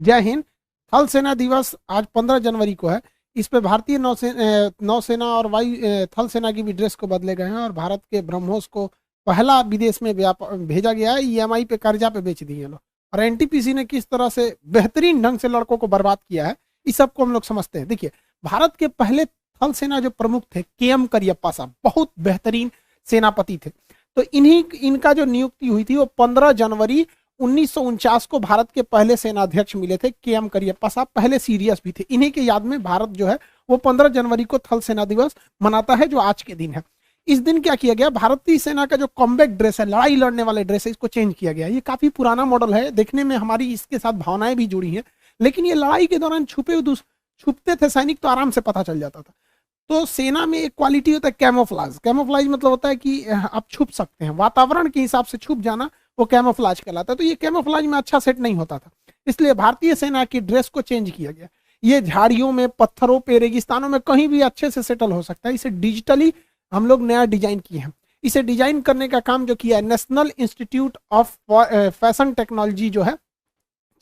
जय हिंद। थल सेना दिवस आज 15 जनवरी को है। इस पे भारतीय नौसेना और वायु थल सेना की भी ड्रेस को बदले गए हैं और भारत के ब्रह्मोस को पहला विदेश में भेजा गया है। ईएमआई पे कर्जा पे बेच दिए लोग। और एनटीपीसी ने किस तरह से बेहतरीन ढंग से लड़कों को बर्बाद किया है, इस सबको हम लोग समझते हैं। देखिए, भारत के पहले थल सेना जो प्रमुख थे केएम करियप्पा साहब, बहुत बेहतरीन सेनापति थे। तो इनका जो नियुक्ति हुई थी वो 15 जनवरी 1949 को भारत के पहले सेनाध्यक्ष मिले थे केएम करियप्पा साहब, पहले सीरियस भी थे। इन्हीं के याद में भारत जो है वो 15 जनवरी को थल सेना दिवस मनाता है, जो आज के दिन है। इस दिन क्या किया गया, भारतीय सेना का जो कॉम्बैट ड्रेस है, लड़ाई लड़ने वाले ड्रेस है, इसको चेंज किया गया। ये काफी पुराना मॉडल है, देखने में हमारी इसके साथ भावनाएं भी जुड़ी हैं, लेकिन ये लड़ाई के दौरान छुपते थे सैनिक, तो आराम से पता चल जाता था। तो सेना में एक क्वालिटी होता है कैमोफ्लाज। कैमोफ्लाज मतलब होता है कि आप छुप सकते हैं, वातावरण के हिसाब से छुप जाना, वो कैमोफ्लाज कहलाता है। तो ये कैमोफ्लाज में अच्छा सेट नहीं होता था, इसलिए भारतीय सेना की ड्रेस को चेंज किया गया। ये झाड़ियों में, पत्थरों पे, रेगिस्तानों में कहीं भी अच्छे से सेटल हो सकता है। इसे डिजिटली हम लोग नया डिजाइन किए हैं। इसे डिजाइन करने का काम जो किया है national institute of fashion technology जो है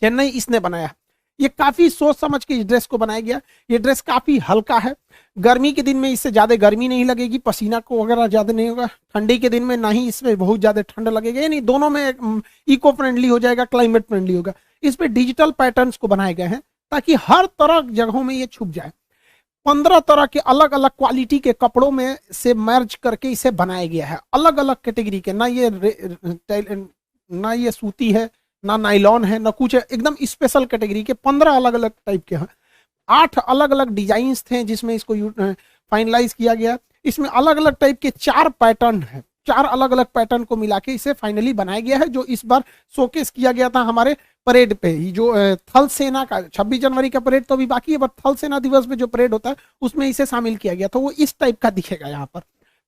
चेन्नई, इसने बनाया है। ये काफी सोच समझ के इस ड्रेस को बनाया गया। ये ड्रेस काफी हल्का है, गर्मी के दिन में इससे ज्यादा गर्मी नहीं लगेगी, पसीना को वगैरह ज्यादा नहीं होगा। ठंडी के दिन में ना ही इसमें बहुत ज्यादा ठंड लगेगा, यानी दोनों में इको फ्रेंडली हो जाएगा, क्लाइमेट फ्रेंडली होगा। इस पे डिजिटल पैटर्न्स को बनाए गए हैं ताकि हर तरह जगहों में ये छुप जाए। 15 तरह के अलग अलग क्वालिटी के कपड़ों में से मर्ज करके इसे बनाया गया है, अलग अलग कैटेगरी के। ना ये सूती है, ना नाइलॉन है, ना कुछ है, एकदम स्पेशल कैटेगरी के 15 अलग अलग टाइप के हैं। 8 अलग अलग डिजाइन थे जिसमें इसको फाइनलाइज किया गया। इसमें अलग अलग टाइप के 4 पैटर्न है, 4 अलग अलग पैटर्न को मिला के इसे फाइनली बनाया गया है, जो इस बार शोकेस किया गया था हमारे परेड पे ही। जो थल सेना का 26 जनवरी का परेड तो अभी बाकी है, बट थल सेना दिवस में जो परेड होता है उसमें इसे शामिल किया गया, तो वो इस टाइप का दिखेगा यहाँ पर।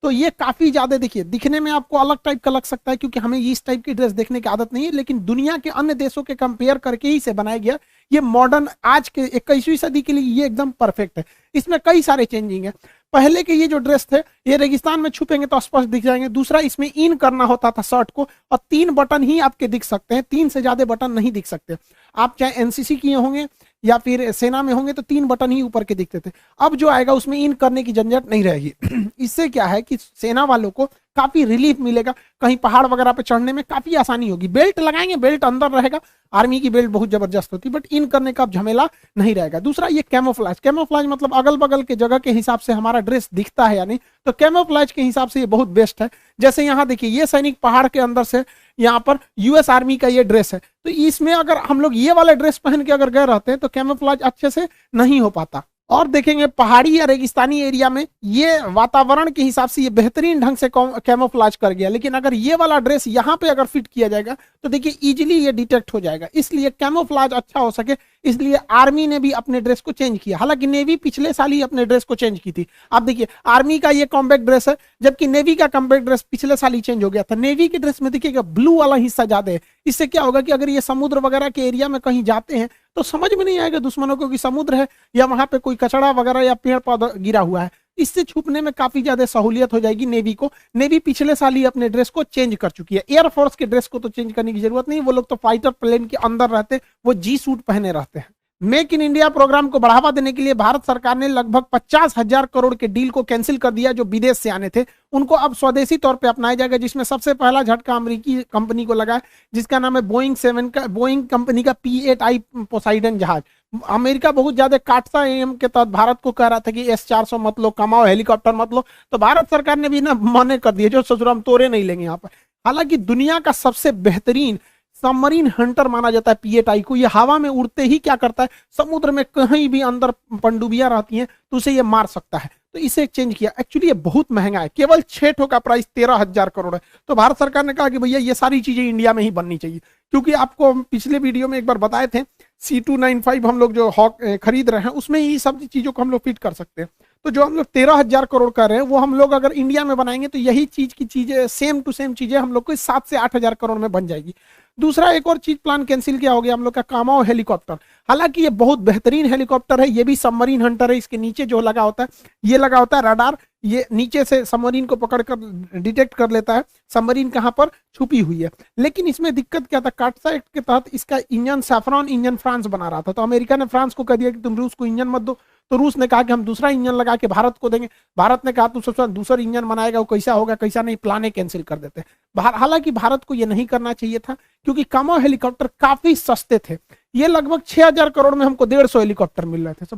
तो ये काफी ज्यादा, देखिए, दिखने में आपको अलग टाइप का लग सकता है क्योंकि हमें इस टाइप की ड्रेस देखने की आदत नहीं है, लेकिन दुनिया के अन्य देशों के कंपेयर करके ही इसे बनाया गया। ये मॉडर्न आज के 21वीं सदी के लिए ये एकदम परफेक्ट है। इसमें कई सारे चेंजिंग है। पहले के ये जो ड्रेस थे ये रेगिस्तान में छुपेंगे तो स्पष्ट दिख जाएंगे। दूसरा, इसमें इन करना होता था शर्ट को, और 3 बटन ही आपके दिख सकते हैं, 3 से ज्यादा बटन नहीं दिख सकते। आप चाहे एनसीसी किए होंगे या फिर सेना में होंगे तो 3 बटन ही ऊपर के दिखते थे। अब जो आएगा उसमें इन करने की झंझट नहीं रहेगी। इससे क्या है कि सेना वालों को काफी रिलीफ मिलेगा, कहीं पहाड़ वगैरह पे चढ़ने में काफी आसानी होगी। बेल्ट लगाएंगे, बेल्ट अंदर रहेगा, आर्मी की बेल्ट बहुत जबरदस्त होती है, बट इन करने का झमेला नहीं रहेगा। दूसरा, ये कैमोफ्लाज। कैमोफ्लाज मतलब अगल बगल के जगह के हिसाब से हमारा ड्रेस दिखता है या नहीं, तो कैमोफ्लाज के हिसाब से ये बहुत बेस्ट है। जैसे यहाँ देखिए, ये सैनिक पहाड़ के अंदर से यहाँ पर यूएस आर्मी का ये ड्रेस है, तो इसमें अगर हम लोग ये वाला ड्रेस पहन के अगर गए रहते हैं तो कैमोफ्लाज अच्छे से नहीं हो पाता। और देखेंगे पहाड़ी या रेगिस्तानी एरिया में ये वातावरण के हिसाब से ये बेहतरीन ढंग से कैमोफ्लाज कर गया, लेकिन अगर ये वाला ड्रेस यहाँ पे अगर फिट किया जाएगा तो देखिए इजीली ये डिटेक्ट हो जाएगा। इसलिए कैमोफ्लाज अच्छा हो सके इसलिए आर्मी ने भी अपने ड्रेस को चेंज किया। हालांकि नेवी पिछले साल ही अपने ड्रेस को चेंज की थी। आप देखिए, आर्मी का ये कॉम्बैक्ट ड्रेस है, जबकि नेवी का कॉम्बैक्ट ड्रेस पिछले साल ही चेंज हो गया था। नेवी के ड्रेस में देखिएगा ब्लू वाला हिस्सा ज्यादा है। इससे क्या होगा कि अगर ये समुद्र वगैरह के एरिया में कहीं जाते हैं तो समझ में नहीं आएगा दुश्मनों को कि समुद्र है या वहां पे कोई कचड़ा वगैरह या पेड़ पौधा गिरा हुआ है। इससे छुपने में काफी ज्यादा सहूलियत हो जाएगी नेवी को। नेवी पिछले साल ही अपने ड्रेस को चेंज कर चुकी है। एयरफोर्स के ड्रेस को तो चेंज करने की जरूरत नहीं, वो लोग तो फाइटर प्लेन के अंदर रहते, वो जी सूट पहने रहते हैं। मेक इन इंडिया प्रोग्राम को बढ़ावा देने के लिए भारत सरकार ने लगभग 50,000 करोड़ के डील को कैंसिल कर दिया जो विदेश से आने थे, उनको अब स्वदेशी तौर पे अपनाया जाएगा। जिसमें सबसे पहला झटका अमेरिकी कंपनी को लगा है जिसका नाम है बोइंग कंपनी का P-8I पोसाइडन जहाज। अमेरिका बहुत ज्यादा काटसा एम के तहत भारत को कह रहा था कि S-400 मत लो, कमाओ, हेलीकॉप्टर मत लो, तो भारत सरकार ने भी ना मना कर दिया, जो ससुर हम तोरे नहीं लेंगे यहाँ पर। हालांकि दुनिया का सबसे बेहतरीन सबमरीन हंटर माना जाता है P-8I को। ये हवा में उड़ते ही क्या करता है, समुद्र में कहीं भी अंदर पनडुबियां रहती हैं तो उसे ये मार सकता है, तो इसे चेंज किया। एक्चुअली ये बहुत महंगा है, केवल 6 ठो का प्राइस 13,000 करोड़ है। तो भारत सरकार ने कहा कि भैया ये सारी चीजें इंडिया में ही बननी चाहिए, क्योंकि आपको पिछले वीडियो में एक बार बताए थे C295 हम लोग जो हॉक खरीद रहे हैं उसमें ही सब चीजों को हम लोग फिट कर सकते हैं। तो जो हम लोग 13,000 करोड़ कर रहे हैं वो हम लोग अगर इंडिया में बनाएंगे तो यही चीज की चीजें सेम टू सेम चीजें हम लोग को 7 से 8,000 करोड़ में बन जाएगी। दूसरा एक और चीज प्लान कैंसिल किया हो गया हम लोग का, कामाओ हेलीकॉप्टर। हालांकि ये बहुत बेहतरीन हेलीकॉप्टर है, ये भी सबमरीन हंटर है। इसके नीचे जो लगा होता है, ये लगा होता है रडार, ये नीचे से सबमरीन को पकड़कर डिटेक्ट कर लेता है सबमरीन कहां पर छुपी हुई है। लेकिन इसमें दिक्कत क्या था, काटसा एक्ट के तहत इसका इंजन सैफरॉन इंजन फ्रांस बना रहा था, तो अमेरिका ने फ्रांस को कह दिया कि तुम रूस को इंजन मत दो, तो रूस ने कहा कि हम दूसरा इंजन लगा के भारत को देंगे। भारत ने कहा तू सबसे दूसरा इंजन बनाएगा, वो कैसा होगा कैसा नहीं, प्लाने कैंसिल कर देते। हालांकि भारत को ये नहीं करना चाहिए था, क्योंकि कामाओ हेलीकॉप्टर काफी सस्ते थे। ये लगभग 6000 करोड़ में हमको 150 हेलीकॉप्टर मिल रहे थे, तो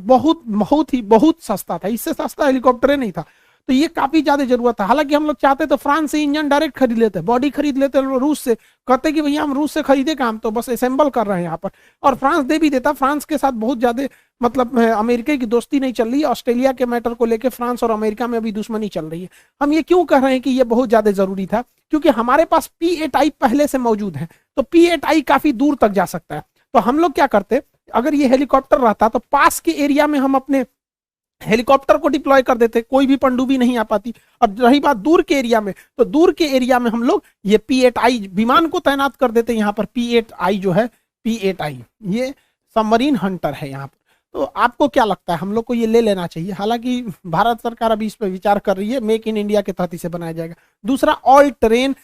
बहुत सस्ता था, इससे सस्ता हेलीकॉप्टर नहीं था। तो ये काफी ज्यादा जरूरत था। हालांकि हम लोग चाहते तो फ्रांस से इंजन डायरेक्ट खरीद लेते, बॉडी खरीद लेते रूस से, कहते कि भैया हम रूस से खरीदे काम, तो बस असेंबल कर रहे हैं यहाँ पर, और फ्रांस दे भी देता। फ्रांस के साथ बहुत ज्यादा मतलब अमेरिका की दोस्ती नहीं चल रही है, ऑस्ट्रेलिया के मैटर को लेकर फ्रांस और अमेरिका में अभी दुश्मनी चल रही है। हम ये क्यों कह रहे हैं कि ये बहुत ज्यादा जरूरी था, क्योंकि हमारे पास P-8I पहले से मौजूद है, तो P-8I काफी दूर तक जा सकता है। तो हम लोग क्या करते, अगर ये हेलीकॉप्टर रहता तो पास के एरिया में हम अपने हेलीकॉप्टर को डिप्लॉय कर देते, कोई भी पनडुब्बी नहीं आ पाती। और रही बात दूर के एरिया में, तो दूर के एरिया में हम लोग ये P-8I विमान को तैनात कर देते। यहाँ पर P-8I जो है, P-8I ये सबमरीन हंटर है यहाँ पर। तो आपको क्या लगता है, हम लोग को ये ले लेना चाहिए? हालांकि भारत सरकार अभी इस पर विचार कर रही है, मेक इन इंडिया के तहत इसे बनाया जाएगा। दूसरा, all train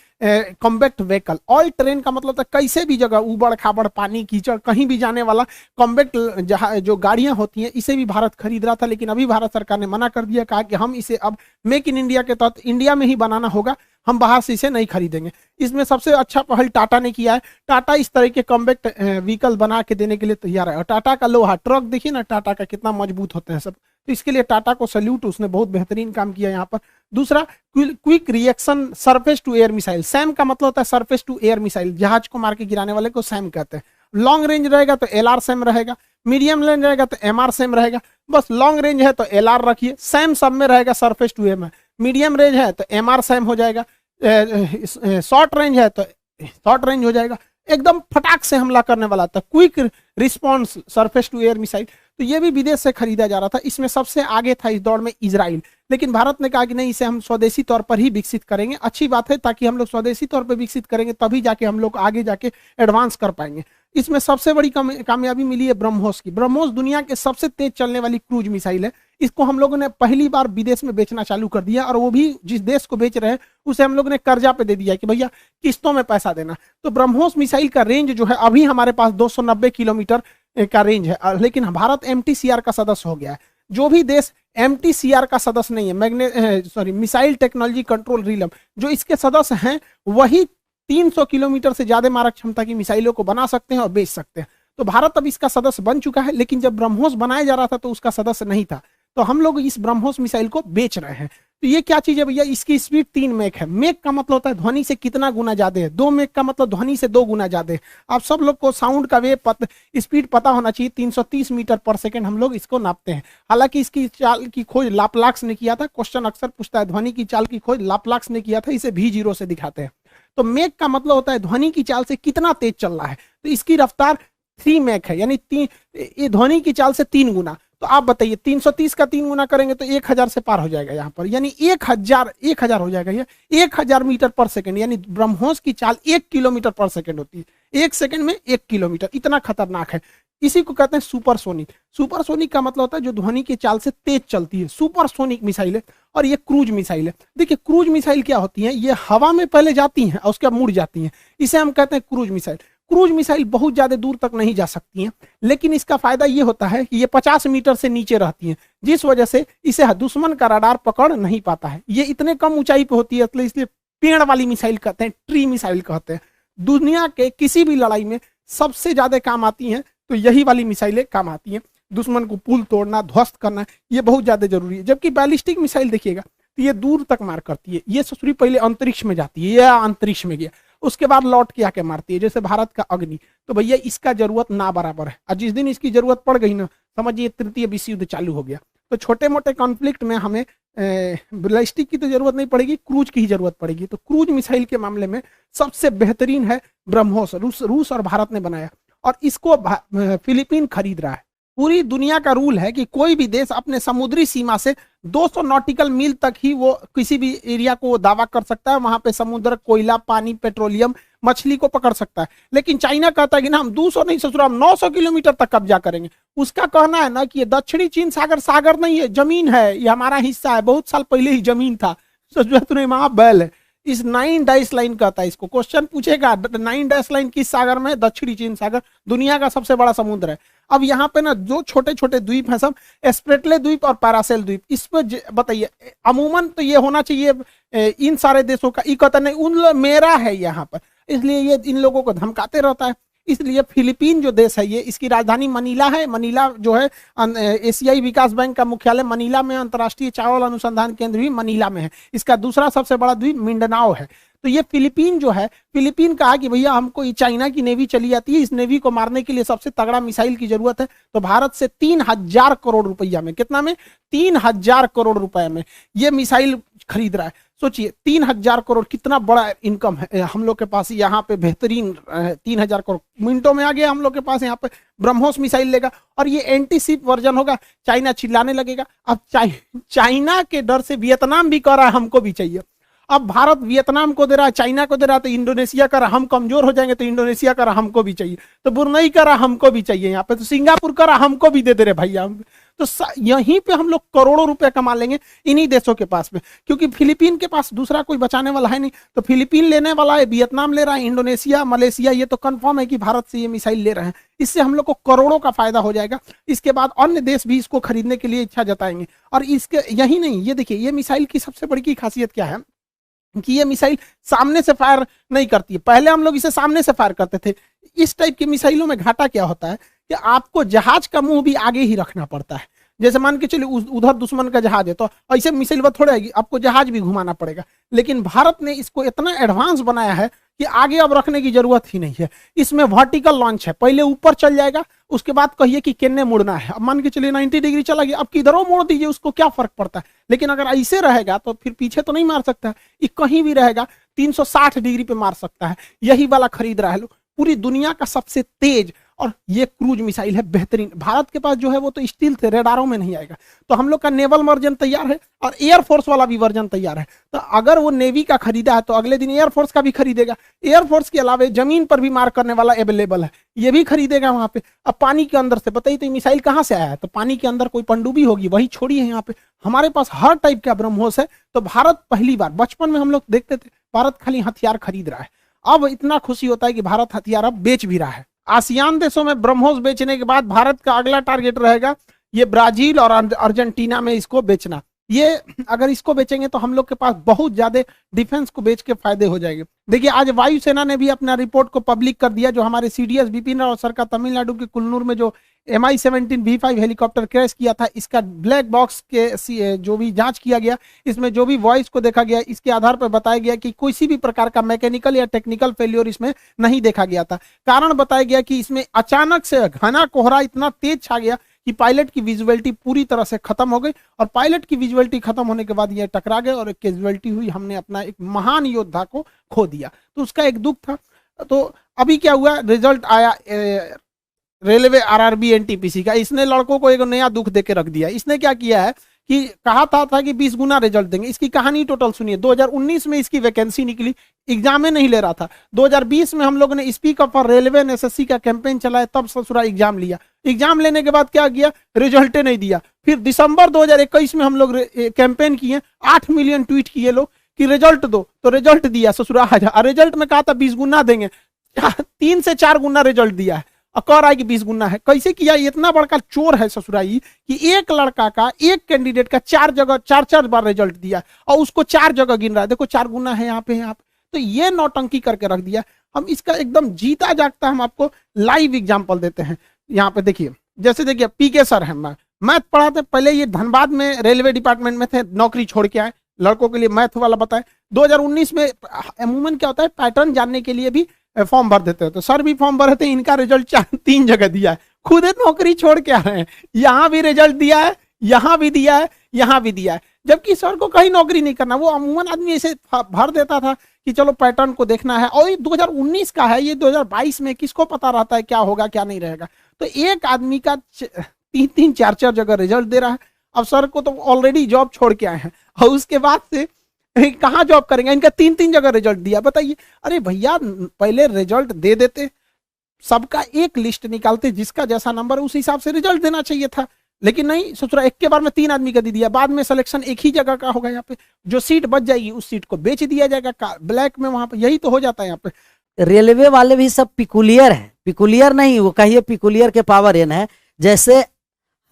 combat vehicle. All train का मतलब था कैसे भी जगह, उबड़ खाबड़, पानी, कीचड़, कहीं भी जाने वाला कॉम्बैक्ट जो गाड़ियां होती हैं, इसे भी भारत खरीद रहा था। लेकिन अभी भारत सरकार ने मना कर दिया, कहा कि हम इसे अब मेक इन इंडिया के तहत इंडिया में ही बनाना होगा, हम बाहर से इसे नहीं खरीदेंगे। इसमें सबसे अच्छा पहल टाटा ने किया है। टाटा इस तरह के कॉम्बैक्ट व्हीकल बना के देने के लिए तैयार है। और टाटा का लोहा ट्रक देखिए ना, टाटा का कितना मजबूत होते हैं सब, तो इसके लिए टाटा को सैल्यूट, उसने बहुत बेहतरीन काम किया यहाँ पर। दूसरा, quick reaction surface to air missile. SAM का मतलब होता है सरफेस टू एयर मिसाइल, जहाज को मार के गिराने वाले को सैम कहते हैं। लॉन्ग रेंज रहेगा तो LR सैम रहेगा, मीडियम रेंज रहेगा तो MR सैम रहेगा। बस लॉन्ग रेंज है तो LR रखिए, सैम सब में रहेगा surface to air. Medium range है तो MR सैम हो जाएगा, शॉर्ट रेंज है तो शॉर्ट रेंज हो जाएगा। एकदम फटाक से हमला करने वाला था, quick response surface to air missile. तो ये भी विदेश से खरीदा जा रहा था। इसमें सबसे आगे था इस दौड़ में इजराइल, लेकिन भारत ने कहा कि नहीं, इसे हम स्वदेशी तौर पर ही विकसित करेंगे। अच्छी बात है, ताकि हम लोग स्वदेशी तौर पर विकसित करेंगे तभी जाके हम लोग आगे जाके एडवांस कर पाएंगे। इसमें सबसे बड़ी कामयाबी मिली है ब्रह्मोस की। ब्रह्मोस दुनिया के सबसे तेज चलने वाली क्रूज मिसाइल है। इसको हम लोगों ने पहली बार विदेश में बेचना चालू कर दिया, और वो भी जिस देश को बेच रहे हैं उसे हम लोग ने कर्जा पे दे दिया कि भैया किस्तों में पैसा देना। तो ब्रह्मोस मिसाइल का रेंज जो है, अभी हमारे पास 290 किलोमीटर का रेंज है, लेकिन भारत MTCR का सदस्य हो गया है। जो भी देश MTCR का सदस्य नहीं है, मिसाइल टेक्नोलॉजी कंट्रोल रिलम, जो इसके सदस्य हैं, वही 300 किलोमीटर से ज्यादा मारक क्षमता की मिसाइलों को बना सकते हैं और बेच सकते हैं। तो भारत अब इसका सदस्य बन चुका है, लेकिन जब ब्रह्मोस बनाया जा रहा था तो उसका सदस्य नहीं था। तो हम लोग इस ब्रह्मोस मिसाइल को बेच रहे हैं। तो ये क्या चीज है भैया, इसकी स्पीड 3 मैक है। मैक का मतलब होता है ध्वनि से कितना गुना ज्यादा है, 2 मैक का मतलब ध्वनि से 2 गुना ज्यादा है। आप सब लोग को साउंड का स्पीड पता होना चाहिए, 330 मीटर पर सेकंड हम लोग इसको नापते हैं। हालांकि इसकी चाल की खोज लाप्लाक्स ने किया था। क्वेश्चन अक्सर पूछता है ध्वनि की चाल की खोज लाप्लाक्स ने किया था, इसे V0 से दिखाते हैं। तो मैक का मतलब होता है ध्वनि की चाल से कितना तेज चल रहा है। तो इसकी रफ्तार 3 मैक है, यानी ये ध्वनि की चाल से 3 गुना। तो आप बताइए 330 का 3 गुना करेंगे तो 1000 से पार हो जाएगा यहाँ पर, यानी 1000 हो जाएगा। ये 1000 मीटर पर सेकंड, यानी ब्रह्मोस की चाल 1 किलोमीटर पर सेकंड होती है। 1 सेकंड में 1 किलोमीटर, इतना खतरनाक है। इसी को कहते हैं सुपरसोनिक। सुपरसोनिक का मतलब होता है जो ध्वनि की चाल से तेज चलती है, सुपरसोनिक मिसाइल है। और ये क्रूज मिसाइल है। देखिए क्रूज मिसाइल क्या होती है, ये हवा में पहले जाती हैं और उसके बाद मुड़ जाती हैं, इसे हम कहते हैं क्रूज मिसाइल। क्रूज मिसाइल बहुत ज्यादा दूर तक नहीं जा सकती हैं, लेकिन इसका फायदा ये होता है कि ये 50 मीटर से नीचे रहती हैं, जिस वजह से इसे दुश्मन का रडार पकड़ नहीं पाता है। ये इतने कम ऊंचाई पे होती है, इसलिए पेड़ वाली मिसाइल कहते हैं, ट्री मिसाइल कहते हैं। दुनिया के किसी भी लड़ाई में सबसे ज्यादा काम आती हैं, तो यही वाली मिसाइलें काम आती हैं। दुश्मन को पुल तोड़ना, ध्वस्त करना, ये बहुत ज्यादा जरूरी है। जबकि बैलिस्टिक मिसाइल देखिएगा तो ये दूर तक मार करती है। ये ससुरी पहले अंतरिक्ष में जाती है, या अंतरिक्ष में गया, उसके बाद लौट के आके मारती है, जैसे भारत का अग्नि। तो भैया इसका जरूरत ना बराबर है, और जिस दिन इसकी जरूरत पड़ गई ना, समझिए तृतीय विश्व युद्ध चालू हो गया। तो छोटे मोटे कॉन्फ्लिक्ट में हमें बैलिस्टिक की तो जरूरत नहीं पड़ेगी, क्रूज की ही जरूरत पड़ेगी। तो क्रूज मिसाइल के मामले में सबसे बेहतरीन है ब्रह्मोस। रूस और भारत ने बनाया, और इसको फिलीपीन खरीद रहा है। पूरी दुनिया का रूल है कि कोई भी देश अपने समुद्री सीमा से 200 नॉटिकल मील तक ही वो किसी भी एरिया को दावा कर सकता है। वहां पे समुद्र, कोयला, पानी, पेट्रोलियम मछली को पकड़ सकता है, लेकिन चाइना कहता है कि ना हम 200 नहीं ससुरा, हम 900 किलोमीटर तक कब्जा करेंगे। उसका कहना है ना कि ये दक्षिणी चीन सागर सागर नहीं है, जमीन है, ये हमारा हिस्सा है, बहुत साल पहले ही जमीन था। ससुरा तूने वहां बैल है। इस 9 डैश लाइन कहता है इसको, क्वेश्चन पूछेगा 9 डैश लाइन किस सागर में है? दक्षिणी चीन सागर, दुनिया का सबसे बड़ा समुद्र है। अब यहाँ पे ना जो छोटे छोटे द्वीप हैं सब स्प्रेटले द्वीप और पैरासेल द्वीप, इस पर बताइए अमूमन तो ये होना चाहिए इन सारे देशों का, कहता नहीं उन मेरा है यहाँ पर, इसलिए ये इन लोगों को धमकाते रहता है। इसलिए फिलीपीन जो देश है ये, इसकी राजधानी मनीला है। मनीला जो है एशियाई विकास बैंक का मुख्यालय मनीला में, अंतर्राष्ट्रीय चावल अनुसंधान केंद्र भी मनीला में है। इसका दूसरा सबसे बड़ा द्वीप मिंडनाओ है। तो ये फिलीपीन जो है, फिलीपीन कहा कि भैया हमको ये चाइना की नेवी चली जाती है, इस नेवी को मारने के लिए सबसे तगड़ा मिसाइल की जरूरत है। तो भारत से 3000 करोड़ रुपया में, कितना में? 3000 करोड़ रुपए में ये मिसाइल खरीद रहा है। सोचिए 3000 करोड़ कितना बड़ा इनकम है हम लोग के पास यहाँ पे, बेहतरीन 3000 करोड़ मिनटों में आ गया हम लोग के पास। यहाँ पे ब्रह्मोस मिसाइल लेगा और ये एंटी शिप वर्जन होगा। चाइना चिल्लाने लगेगा। अब चाइना के डर से वियतनाम भी कह रहा है हमको भी चाहिए। अब भारत वियतनाम को दे रहा है, चाइना को दे रहा है, तो इंडोनेशिया कर रहा हम कमजोर हो जाएंगे, तो इंडोनेशिया कर रहा हमको भी चाहिए, तो बुरनई कर रहा हमको भी चाहिए यहाँ पे, तो सिंगापुर कर रहा हमको भी दे दे रहे भैया। तो यहीं पे हम लोग करोड़ों रुपए कमा लेंगे इन्हीं देशों के पास में, क्योंकि फिलीपीन के पास दूसरा कोई बचाने वाला है नहीं। तो फिलीपीन लेने वाला है, वियतनाम ले रहा है, इंडोनेशिया, मलेशिया, ये तो कंफर्म है कि भारत से ये मिसाइल ले रहे हैं। इससे हम लोग को करोड़ों का फायदा हो जाएगा। इसके बाद अन्य देश भी इसको खरीदने के लिए इच्छा जताएंगे। और इसके यही नहीं, ये देखिए ये मिसाइल की सबसे बड़ी की खासियत क्या है कि ये मिसाइल सामने से फायर नहीं करती है। पहले हम लोग इसे सामने से फायर करते थे। इस टाइप के मिसाइलों में घाटा क्या होता है कि आपको जहाज का मुंह भी आगे ही रखना पड़ता है। जैसे मान के चलिए उधर दुश्मन का जहाज है, तो ऐसे मिसाइल थोड़ा आएगी, आपको जहाज भी घुमाना पड़ेगा। लेकिन भारत ने इसको इतना एडवांस बनाया है कि आगे अब रखने की जरूरत ही नहीं है। इसमें वर्टिकल लॉन्च है, पहले ऊपर चल जाएगा, उसके बाद कहिए कि किन्ने मुड़ना है। अब मान के चलिए 90 डिग्री चला गया, अब किधरों मोड़ दीजिए, उसको क्या फर्क पड़ता है। लेकिन अगर ऐसे रहेगा तो फिर पीछे तो नहीं मार सकता है, ये कहीं भी रहेगा 360 डिग्री पे मार सकता है। यही वाला खरीद रहा है लोग, पूरी दुनिया का सबसे तेज। और ये क्रूज मिसाइल है बेहतरीन। भारत के पास जो है वो तो स्टील थे, रेडारों में नहीं आएगा। तो हम लोग का नेवल वर्जन तैयार है और एयरफोर्स वाला भी वर्जन तैयार है। तो अगर वो नेवी का खरीदा है तो अगले दिन एयरफोर्स का भी खरीदेगा। एयरफोर्स के अलावा जमीन पर भी मार करने वाला अवेलेबल है, ये भी खरीदेगा वहां पे। अब पानी के अंदर से बताइए तो मिसाइल कहां से आया है? तो पानी के अंदर कोई पनडुब्बी होगी, वही छोड़ी है यहाँ पे। हमारे पास हर टाइप का ब्रह्मोस है। तो भारत पहली बार, बचपन में हम लोग देखते थे भारत खाली हथियार खरीद रहा है, अब इतना खुशी होता है कि भारत हथियार अब बेच भी रहा है। आसियान देशों में ब्रह्मोस बेचने के बाद भारत का अगला टारगेट रहेगा ये ब्राजील और अर्जेंटीना में इसको बेचना। ये अगर इसको बेचेंगे तो हम लोग के पास बहुत ज्यादा डिफेंस को बेच के फायदे हो जाएंगे। देखिए आज वायुसेना ने भी अपना रिपोर्ट को पब्लिक कर दिया, जो हमारे सीडीएस बिपिन रावत सर का तमिलनाडु के कुल्लूर में जो MI-17 V5 हेलीकॉप्टर क्रैश किया था, इसका ब्लैक बॉक्स के जो भी जांच किया गया, इसमें जो भी वॉइस को देखा गया, इसके आधार पर बताया गया कि किसी भी प्रकार का मैकेनिकल या टेक्निकल फेलियर इसमें नहीं देखा गया था। कारण बताया गया कि इसमें अचानक से घना कोहरा इतना तेज छा गया कि पायलट की विजुअलिटी पूरी तरह से खत्म हो गई, और पायलट की विजुअलिटी खत्म होने के बाद ये टकरा गए और एक कैजुअलिटी हुई। हमने अपना एक महान योद्धा को खो दिया, तो उसका एक दुख था। तो अभी क्या हुआ, रिजल्ट आया रेलवे RRB NTPC का। इसने लड़कों को एक नया दुख देके रख दिया। इसने क्या किया है कि कहा था कि 20 गुना रिजल्ट देंगे। इसकी कहानी टोटल सुनिए। 2019 में इसकी वैकेंसी निकली, एग्जाम में नहीं ले रहा था। 2020 में हम लोगों ने speak up for railway SSC का कैंपेन चलाया, तब ससुरा एग्जाम लिया। एग्जाम लेने के बाद क्या किया, रिजल्ट नहीं दिया। फिर दिसंबर 2021 में हम लोग कैंपेन किए, 8 मिलियन ट्वीट किए लोग कि रिजल्ट दो, तो रिजल्ट दिया ससुरा। रिजल्ट में कहा था 20 गुना देंगे, 3 से 4 गुना रिजल्ट दिया है, और कह रहा है कि 20 गुना है। कैसे किया? इतना बड़का चोर है ससुराई कि एक लड़का का, एक कैंडिडेट का 4 बार रिजल्ट दिया और उसको 4 जगह गिन रहा है। देखो 4 गुना है यहाँ पे, यहाँ पे। तो ये नौटंकी करके रख दिया। हम इसका एकदम जीता जागता हम आपको लाइव एग्जाम्पल देते हैं। यहाँ पे देखिए, जैसे देखिए PK सर है, मैथ पढ़ाते, पहले ये धनबाद में रेलवे डिपार्टमेंट में थे, नौकरी छोड़ के आए, लड़कों के लिए मैथ वाला बताए। 2019 में अमूमन क्या होता है, पैटर्न जानने के लिए भी फॉर्म भर देते हैं, तो सर भी फॉर्म भरे थे। इनका रिजल्ट 3 जगह दिया है, खुद नौकरी छोड़ के आ रहे हैं। यहाँ भी रिजल्ट दिया है, यहाँ भी दिया है, यहाँ भी दिया है, जबकि सर को कहीं नौकरी नहीं करना। वो अमूमन आदमी ऐसे भर देता था कि चलो पैटर्न को देखना है। और ये 2019 का है, ये 2022 में किसको पता रहता है क्या होगा क्या नहीं रहेगा। तो एक आदमी का 3-3, 4-4 जगह रिजल्ट दे रहा है। अब सर को तो ऑलरेडी जॉब छोड़ के आए हैं, और उसके बाद से कहाँ जॉब करेंगे, इनका 3-3 जगह रिजल्ट दिया, बताइए। अरे भैया पहले रिजल्ट दे देते, सबका एक लिस्ट निकालते, जिसका जैसा नंबर उस हिसाब से रिजल्ट देना चाहिए था, लेकिन नहीं, सोच रहा एक के बार में 3 आदमी का दे दिया, बाद में सिलेक्शन एक ही जगह का होगा। यहाँ पे जो सीट बच जाएगी उस सीट को बेच दिया जाएगा ब्लैक में, वहां पे यही तो हो जाता है यहाँ पे। रेलवे वाले भी सब पिकुलियर है, पिकुलियर नहीं वो कहिए पिकुलियर के पावर एन है। जैसे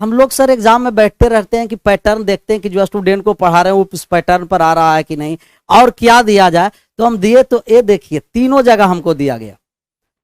हम लोग सर एग्जाम में बैठते रहते हैं कि पैटर्न देखते हैं कि जो स्टूडेंट को पढ़ा रहे हैं वो उस पैटर्न पर आ रहा है कि नहीं, और क्या दिया जाए। तो हम दिए, तो ये देखिए तीनों जगह हमको दिया गया।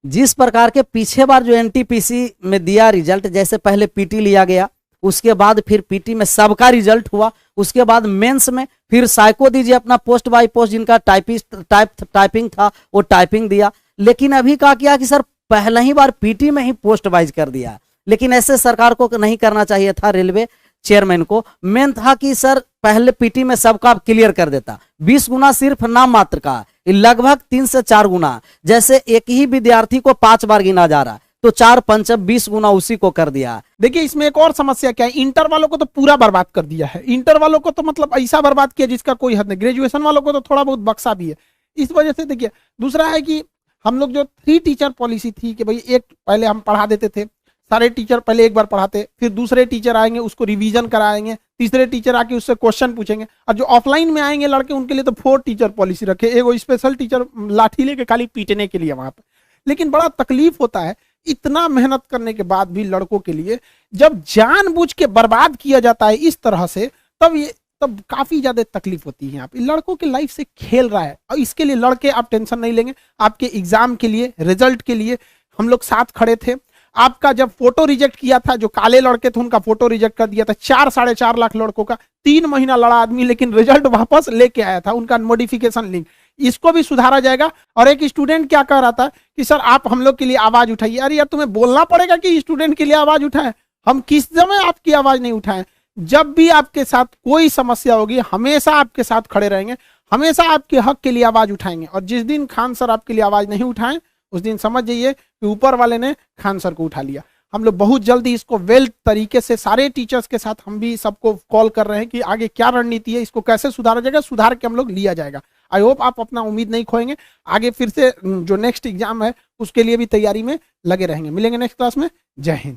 जिस प्रकार के पीछे बार जो एनटीपीसी में दिया रिजल्ट, जैसे पहले पीटी लिया गया, उसके बाद फिर पीटी में सबका रिजल्ट हुआ, उसके बाद मेंस में फिर साइको दीजिए अपना पोस्ट बाय पोस्ट, जिनका टाइपिंग था वो टाइपिंग दिया। लेकिन अभी क्या किया कि सर पहले ही बार पीटी में ही पोस्ट वाइज कर दिया। लेकिन ऐसे सरकार को नहीं करना चाहिए था, रेलवे चेयरमैन को मेन था कि सर पहले पीटी में सबका क्लियर कर देता। 20 गुना सिर्फ नाम मात्र का, लगभग 3 से 4 गुना। जैसे एक ही विद्यार्थी को 5 बार गिना जा रहा, तो 4×5 20 गुना उसी को कर दिया। देखिए इसमें एक और समस्या क्या है, इंटर वालों को तो पूरा बर्बाद कर दिया है। इंटर वालों को तो मतलब ऐसा बर्बाद किया जिसका कोई हद नहीं। ग्रेजुएशन वालों को तो थोड़ा बहुत बक्सा भी है इस वजह से। देखिए दूसरा है कि हम लोग जो 3 टीचर पॉलिसी थी कि भाई एक पहले हम पढ़ा देते थे, सारे टीचर पहले एक बार पढ़ाते, फिर दूसरे टीचर आएंगे उसको रिवीजन कराएंगे, तीसरे टीचर आके उससे क्वेश्चन पूछेंगे। और जो ऑफलाइन में आएंगे लड़के उनके लिए तो 4 टीचर पॉलिसी रखे, एक स्पेशल टीचर लाठी लेके खाली पीटने के लिए वहां पर। लेकिन बड़ा तकलीफ होता है इतना मेहनत करने के बाद भी लड़कों के लिए, जब जानबूझ के बर्बाद किया जाता है इस तरह से, तब काफी ज्यादा तकलीफ होती है। यहाँ पे लड़कों के लाइफ से खेल रहा है। और इसके लिए लड़के आप टेंशन नहीं लेंगे, आपके एग्जाम के लिए रिजल्ट के लिए हम लोग साथ खड़े थे। आपका जब फोटो रिजेक्ट किया था, जो काले लड़के थे उनका फोटो रिजेक्ट कर दिया था, 4-4.5 लाख लड़कों का, 3 महीना लड़ा आदमी, लेकिन रिजल्ट वापस लेके आया था, उनका मॉडिफिकेशन लिंक। इसको भी सुधारा जाएगा। और एक स्टूडेंट क्या कह रहा था कि सर आप हम लोग के लिए आवाज उठाइए। अरे यार तुम्हें बोलना पड़ेगा कि स्टूडेंट के लिए आवाज उठाएं। हम किस समय आपकी आवाज नहीं उठाएं? जब भी आपके साथ कोई समस्या होगी हमेशा आपके साथ खड़े रहेंगे, हमेशा आपके हक के लिए आवाज उठाएंगे। और जिस दिन खान सर आपके लिए आवाज नहीं उठाएं उस दिन समझ जाइए कि ऊपर वाले ने खान सर को उठा लिया। हम लोग बहुत जल्दी इसको वेल तरीके से सारे टीचर्स के साथ हम भी सबको कॉल कर रहे हैं कि आगे क्या रणनीति है, इसको कैसे सुधारा जाएगा, सुधार के हम लोग लिया जाएगा। आई होप आप अपना उम्मीद नहीं खोएंगे, आगे फिर से जो नेक्स्ट एग्जाम है उसके लिए भी तैयारी में लगे रहेंगे। मिलेंगे नेक्स्ट क्लास में। जय हिंद।